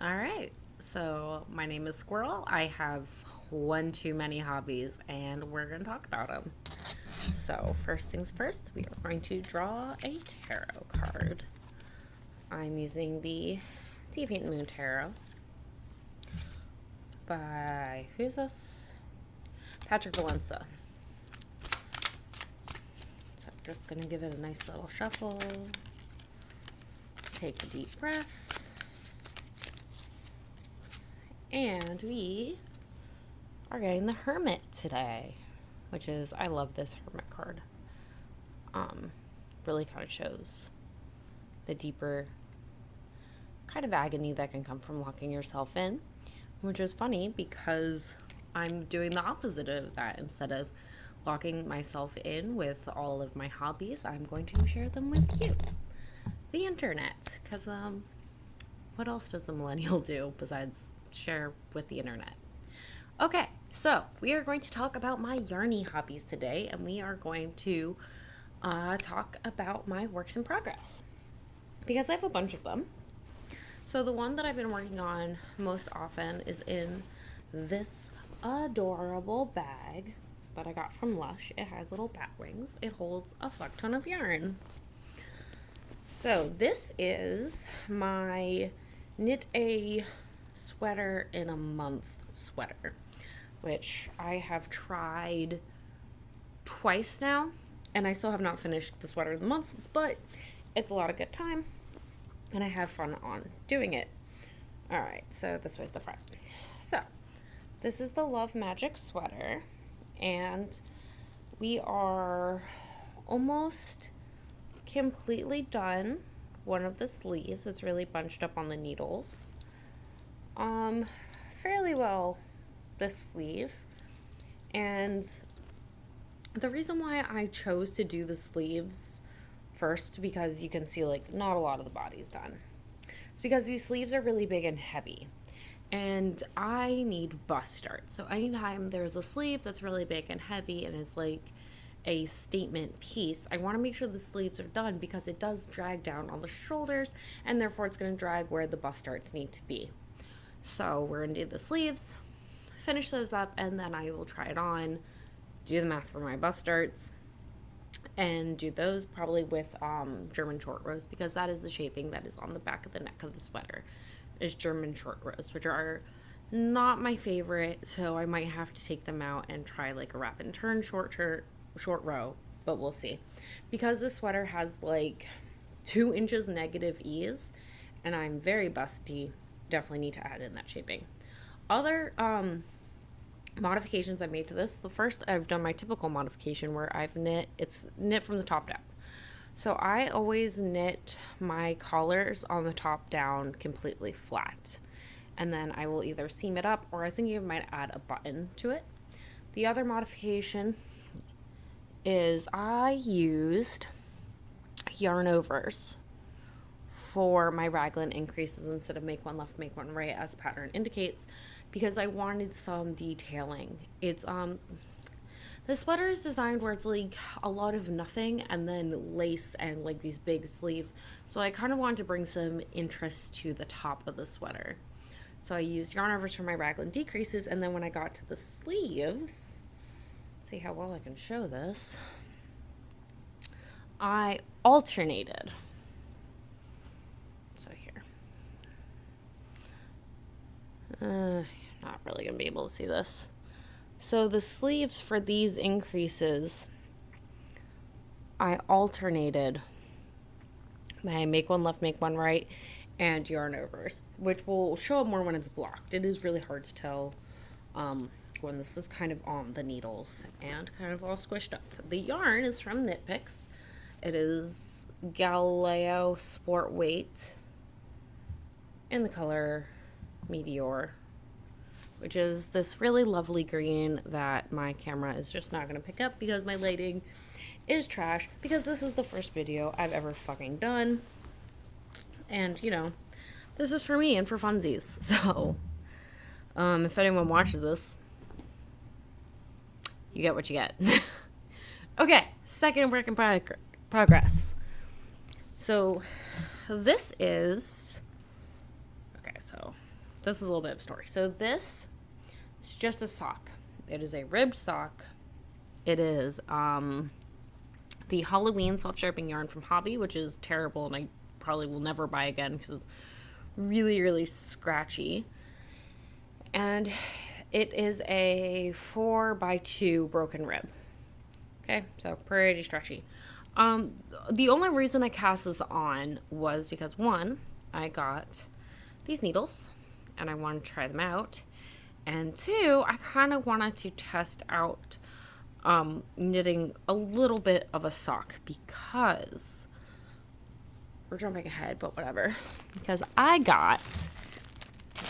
All right. So, my name is Squirrel. I have one too many hobbies, and we're going to talk about them. So, first things first, we are going to draw a tarot card. I'm using the Deviant Moon Tarot by, who's this? Patrick Valenza. So, I'm just going to give it a nice little shuffle. Take a deep breath. And we are getting the Hermit today, which is, I love this Hermit card. Really kind of shows the deeper kind of agony that can come from locking yourself in, which is funny because I'm doing the opposite of that. Instead of locking myself in with all of my hobbies, I'm going to share them with you, the internet, because what else does a millennial do besides share with the internet? Okay, so we are going to talk about my yarny hobbies today, and we are going to talk about my works in progress because I have a bunch of them. So the one that I've been working on most often is in this adorable bag that I got from Lush. It has little bat wings. It holds a fuck ton of yarn. So this is my knit a sweater in a month sweater, which I have tried twice now, and I still have not finished the sweater of the month, but it's a lot of good time, and I have fun on doing it. All right, so this was the front. So this is the Love Magic sweater, and we are almost completely done one of the sleeves. It's really bunched up on the needles. Fairly well this sleeve. And the reason why I chose to do the sleeves first, because you can see like not a lot of the body's done. It's because these sleeves are really big and heavy. And I need bust art. So anytime there's a sleeve that's really big and heavy and is like a statement piece, I want to make sure the sleeves are done because it does drag down on the shoulders, and therefore it's going to drag where the bust darts need to be. So we're going to do the sleeves, finish those up, and then I will try it on, do the math for my bust darts, and do those probably with German short rows, because that is the shaping that is on the back of the neck of the sweater, is German short rows, which are not my favorite, so I might have to take them out and try like a wrap and turn short row, but we'll see. Because this sweater has like 2 inches negative ease, and I'm very busty, definitely need to add in that shaping. Other modifications I made to this, the first, I've done my typical modification where I've it's knit from the top down. So I always knit my collars on the top down completely flat, and then I will either seam it up, or I think you might add a button to it. The other modification is I used yarn overs for my raglan increases instead of make one left, make one right, as the pattern indicates, because I wanted some detailing. It's the sweater is designed where it's like a lot of nothing and then lace and like these big sleeves. So I kind of wanted to bring some interest to the top of the sweater. So I used yarn overs for my raglan decreases, and then when I got to the sleeves, see how well I can show this, I alternated. So here. Not really going to be able to see this. So the sleeves for these increases, I alternated my make one left, make one right, and yarn overs, which will show up more when it's blocked. It is really hard to tell when this is kind of on the needles and kind of all squished up. The yarn is from Knit Picks. It is Galileo Sport Weight in the color Meteor, which is this really lovely green that my camera is just not going to pick up because my lighting is trash, because this is the first video I've ever fucking done. And, you know, this is for me and for funsies. So, if anyone watches this, you get what you get. Okay, second work in progress. So, this is... Okay, so this is a little bit of a story. So this is just a sock. It is a ribbed sock. It is the Halloween self-sharpening yarn from Hobby, which is terrible, and I probably will never buy again because it's really, really scratchy. And it is a 4x2 broken rib. Okay, so pretty stretchy. The only reason I cast this on was because, one, I got these needles and I wanted to try them out. And two, I kind of wanted to test out knitting a little bit of a sock because we're jumping ahead, but whatever. Because I got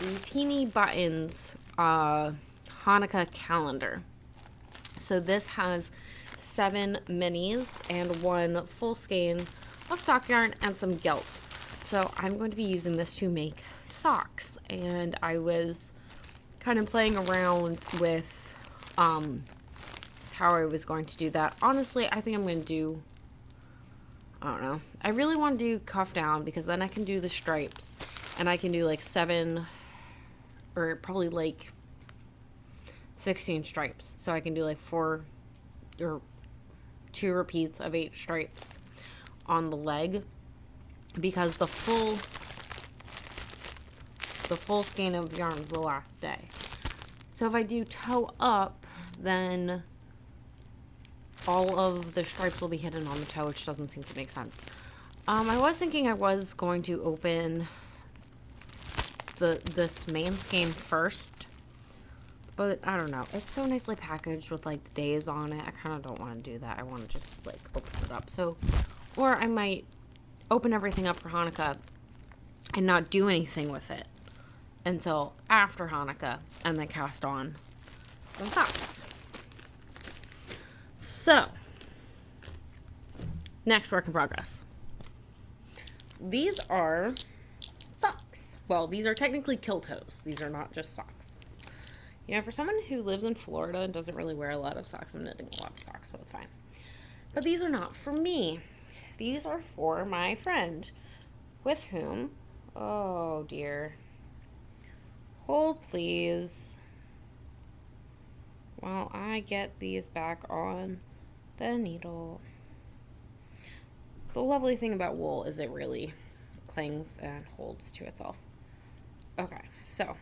the Teeny Buttons Hanukkah calendar. So this has 7 minis and 1 full skein of sock yarn and some gelt. So I'm going to be using this to make socks, and I was kind of playing around with how I was going to do that. Honestly, I think I'm going to do, I don't know. I really want to do cuff down because then I can do the stripes, and I can do like 7 or probably like 16 stripes. So I can do like 4 or 2 repeats of 8 stripes on the leg, because the full skein of yarn is the last day. So if I do toe up, then all of the stripes will be hidden on the toe, which doesn't seem to make sense. I was thinking I was going to open this main skein first, but I don't know. It's so nicely packaged with like the days on it. I kind of don't want to do that. I want to just like open it up. So, or I might open everything up for Hanukkah and not do anything with it until after Hanukkah and then cast on some socks. So, next work in progress. These are socks. Well, these are technically kill-toes. These are not just socks. You know, for someone who lives in Florida and doesn't really wear a lot of socks, I'm knitting a lot of socks, but it's fine. But these are not for me. These are for my friend, with whom, oh dear, hold please, while I get these back on the needle. The lovely thing about wool is it really clings and holds to itself. Okay, so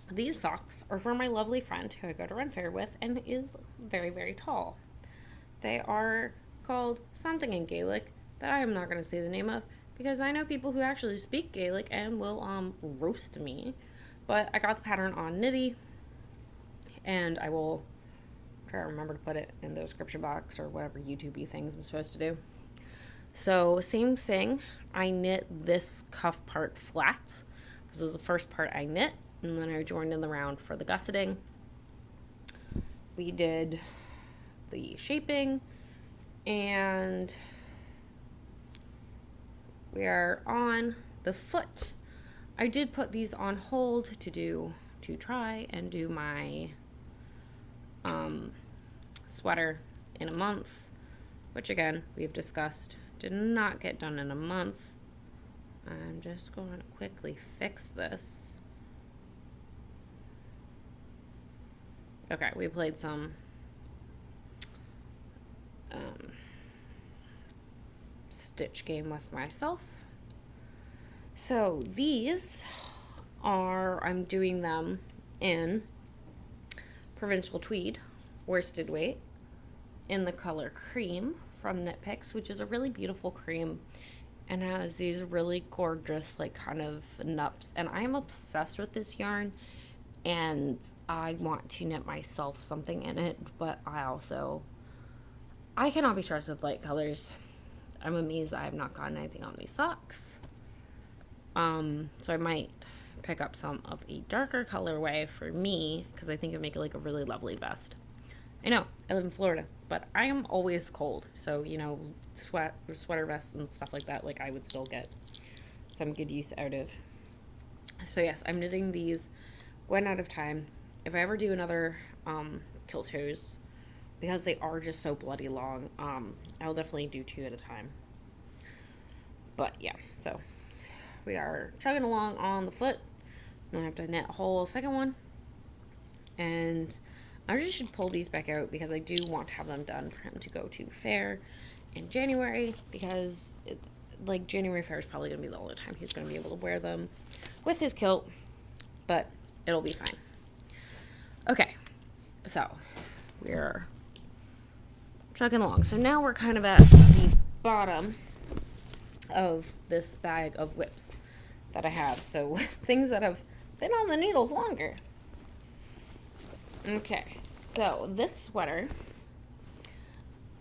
these socks are for my lovely friend who I go to run fair with and is very, very tall. They are called something in Gaelic that I am not going to say the name of because I know people who actually speak Gaelic and will roast me. But I got the pattern on Knitty, and I will try to remember to put it in the description box or whatever YouTube-y things I'm supposed to do. So same thing, I knit this cuff part flat. This was the first part I knit, and then I joined in the round for the gusseting. We did the shaping, and we are on the foot. I did put these on hold to try and do my sweater in a month, which again, we've discussed, did not get done in a month. I'm just going to quickly fix this. Okay, we played some stitch game with myself. So these are, I'm doing them in Provincial Tweed worsted weight in the color Cream from Knit Picks, which is a really beautiful cream and has these really gorgeous like kind of nups, and I am obsessed with this yarn and I want to knit myself something in it, but I cannot be stressed with light colors. I'm amazed I have not gotten anything on these socks. So I might pick up some of a darker colorway for me because I think it'd make it like a really lovely vest. I know, I live in Florida, but I am always cold. So, you know, sweater vests and stuff like that, like I would still get some good use out of. So yes, I'm knitting these one at a time. If I ever do another kill toes, because they are just so bloody long, I'll definitely do 2 at a time. But yeah, so we are chugging along on the foot. I have to knit a whole second one. And I just should pull these back out because I do want to have them done for him to go to fair in January, because January fair is probably going to be the only time he's going to be able to wear them with his kilt, but it'll be fine. Okay, so we're chugging along. So now we're kind of at the bottom of this bag of WIPs that I have. So things that have been on the needles longer. Okay, so this sweater,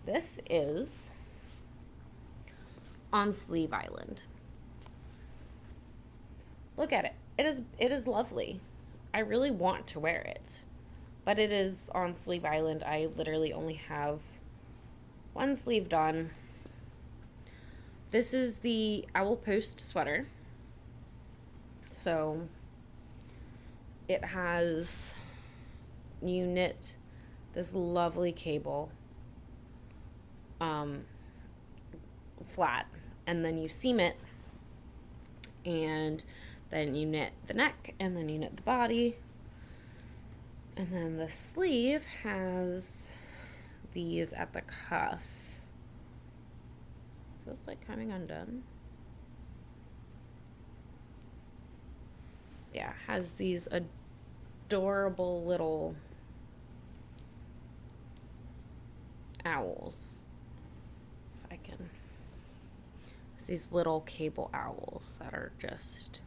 this is on Sleeve Island. Look at it. It is lovely. I really want to wear it, but it is on Sleeve Island. I literally only have one sleeve done. This is the Owl Post sweater. So it has, you knit this lovely cable flat, and then you seam it, and then you knit the neck, and then you knit the body, and then the sleeve has these at the cuff. Is this like coming undone? Yeah, has these adorable little owls. If I can. It's these little cable owls that are just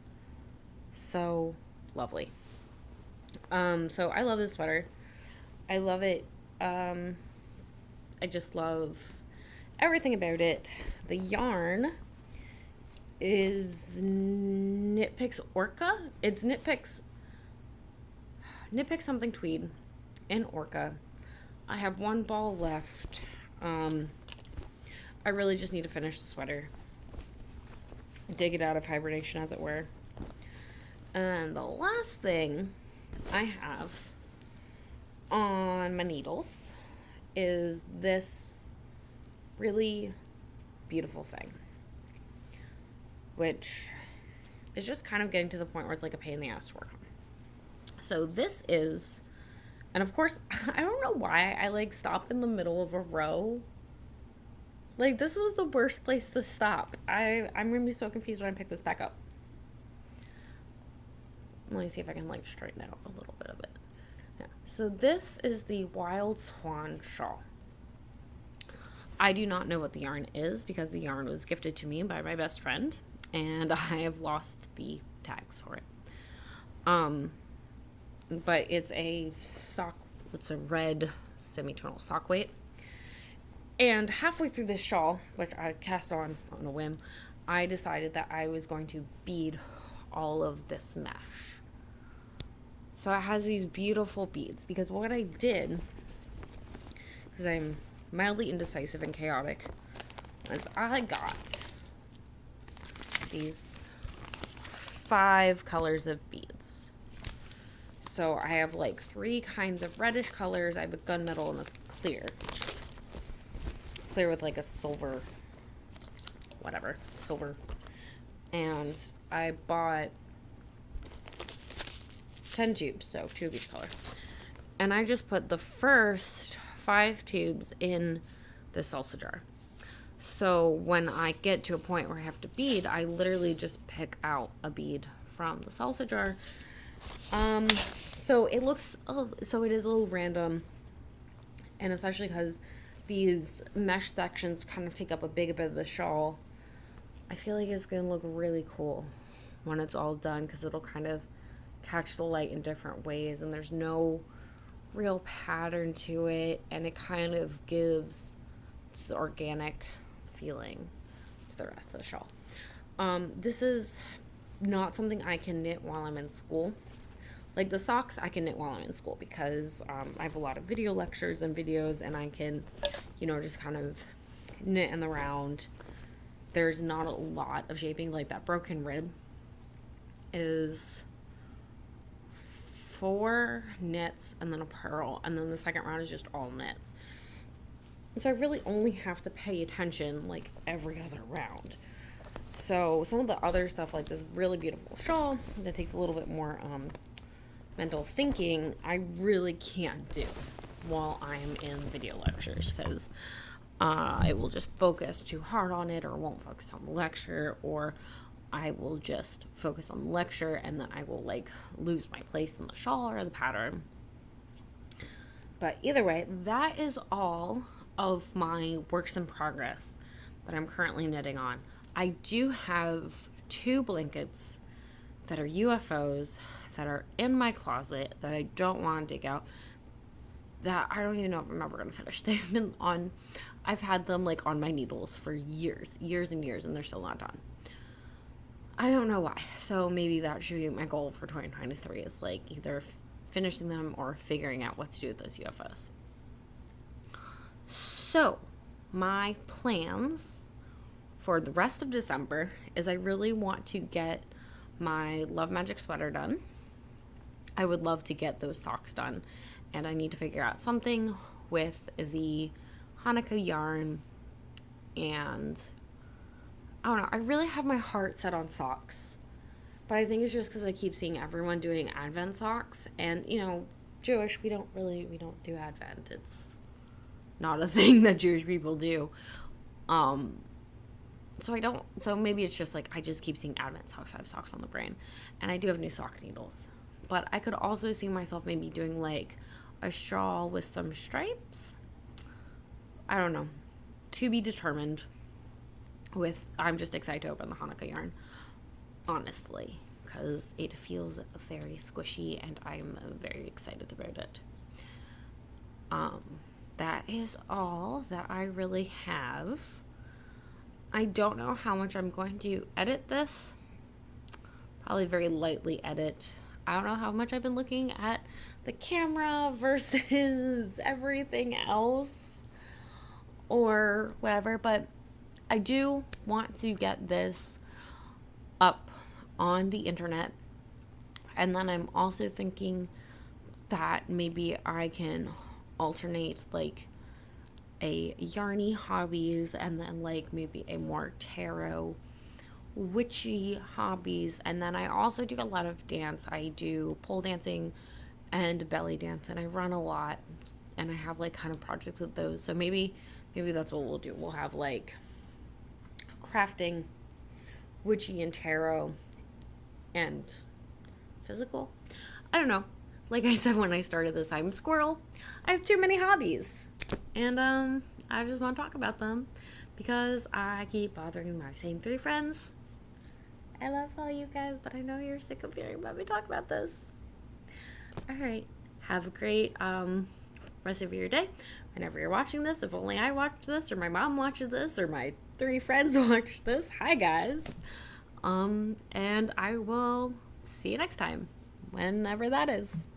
so lovely. So I love this sweater. I love it. I just love everything about it. The yarn is Knit Picks Orca. It's Knit Picks something tweed in Orca. I have one ball left. I really just need to finish the sweater. Dig it out of hibernation, as it were. And the last thing I have on my needles is this really beautiful thing, which is just kind of getting to the point where it's like a pain in the ass to work on. So this is, and of course, I don't know why I like stop in the middle of a row. Like, this is the worst place to stop. I'm gonna be so confused when I pick this back up. Let me see if I can like straighten out a little bit of it. Yeah. So this is the Wild Swan shawl. I do not know what the yarn is because the yarn was gifted to me by my best friend, and I have lost the tags for it. But it's a sock. It's a red semi-tonal sock weight. And halfway through this shawl, which I cast on a whim, I decided that I was going to bead all of this mesh. So it has these beautiful beads, because what I did, because I'm mildly indecisive and chaotic, is I got these 5 colors of beads. So I have like 3 kinds of reddish colors. I have a gunmetal and this clear with like a silver, whatever, silver. And I bought 10 tubes, so 2 of each color. And I just put the first 5 tubes in the salsa jar. So when I get to a point where I have to bead, I literally just pick out a bead from the salsa jar. So it looks, so it is a little random, and especially because these mesh sections kind of take up a big bit of the shawl, I feel like it's going to look really cool when it's all done, because it'll kind of catch the light in different ways, and there's no real pattern to it, and it kind of gives this organic feeling to the rest of the shawl. This is not something I can knit while I'm in school. Like the socks I can knit while I'm in school, because I have a lot of video lectures and videos, and I can, just kind of knit in the round. There's not a lot of shaping. Like that broken rib is 4 knits and then a purl, and then the second round is just all knits. So I really only have to pay attention like every other round. So some of the other stuff, like this really beautiful shawl that takes a little bit more mental thinking, I really can't do while I'm in video lectures, because I will just focus too hard on it, or won't focus on the lecture, or I will just focus on the lecture and then I will like lose my place in the shawl or the pattern. But either way, that is all of my works in progress that I'm currently knitting on. I do have 2 blankets that are UFOs that are in my closet that I don't want to dig out, that I don't even know if I'm ever going to finish. I've had them like on my needles for years and years, and they're still not done. I don't know why. So maybe that should be my goal for 2023, is like either finishing them or figuring out what to do with those UFOs. So my plans for the rest of December is I really want to get my Love Magic sweater done. I would love to get those socks done, and I need to figure out something with the Hanukkah yarn, and I don't know, I really have my heart set on socks, but I think it's just because I keep seeing everyone doing Advent socks, and you know, Jewish, we don't do Advent. It's not a thing that Jewish people do. So maybe it's just like I just keep seeing Advent socks. I have socks on the brain, and I do have new sock needles. But I could also see myself maybe doing like a shawl with some stripes. I don't know. To be determined. I'm just excited to open the Hanukkah yarn, honestly, because it feels very squishy and I'm very excited about it. That is all that I really have. I don't know how much I'm going to edit this. Probably very lightly edit. I don't know how much I've been looking at the camera versus everything else or whatever, but I do want to get this up on the internet. And then I'm also thinking that maybe I can alternate like a yarny hobbies and then like maybe a more tarot witchy hobbies. And then I also do a lot of dance. I do pole dancing and belly dance, and I run a lot, and I have like kind of projects with those. So maybe that's what we'll do. We'll have like crafting, witchy and tarot, and physical. I don't know. Like I said when I started this, I'm Squirrel. I have too many hobbies, and I just want to talk about them because I keep bothering my same 3 friends. I love all you guys, but I know you're sick of hearing about me talk about this. All right, have a great rest of your day. Whenever you're watching this, if only I watch this, or my mom watches this, or my 3 friends watch this. Hi guys, and I will see you next time, whenever that is.